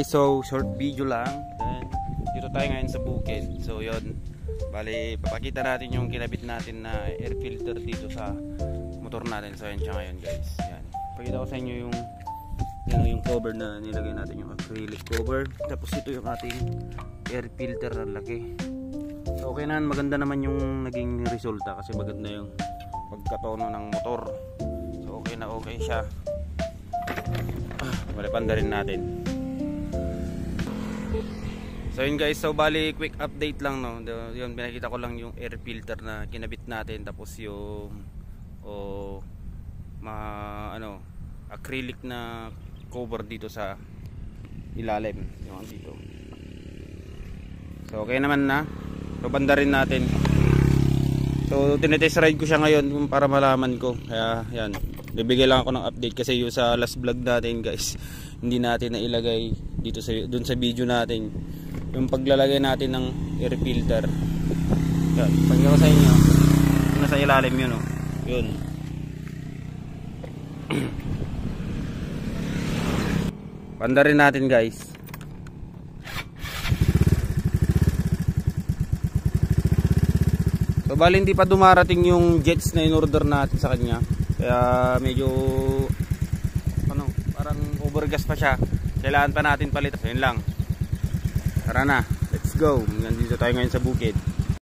guys, so short video lang. Then, dito tayo ngayon sa bukid. So yun, bali papakita natin yung kinabit natin na air filter dito sa motor natin. So yan siya ngayon guys. Yan. Pakita ko sa inyo yung yung cover na nilagay natin, yung acrylic cover. Tapos ito yung ating air filter na laki. So okay na, maganda naman yung naging resulta kasi maganda yung pagkatono ng motor. So okay na okay siya. Malipanda rin natin. So yun guys, so bali quick update lang, no. Yun, pinakita ko lang yung air filter na kinabit natin, tapos yung acrylic na cover dito sa ilalim, yung dito. So okay naman na. So banda rin natin. So tinetest ride ko siya ngayon para malaman ko. Kaya yan, bibigay lang ako ng update kasi yung sa last vlog natin guys, hindi natin na ilagay dito sa dun sa video natin yung paglalagay natin ng air filter. Yan, pagkakita ko sa inyo, nasa ilalim yun, oh. Yun. Banda rin natin guys. So bali hindi pa dumarating yung jets na in-order natin sa kanya. Kaya medyo parang overgas pa siya. Kailangan pa natin palitan. So yun lang. Tara na, let's go. Nandito tayo ngayon sa bukid.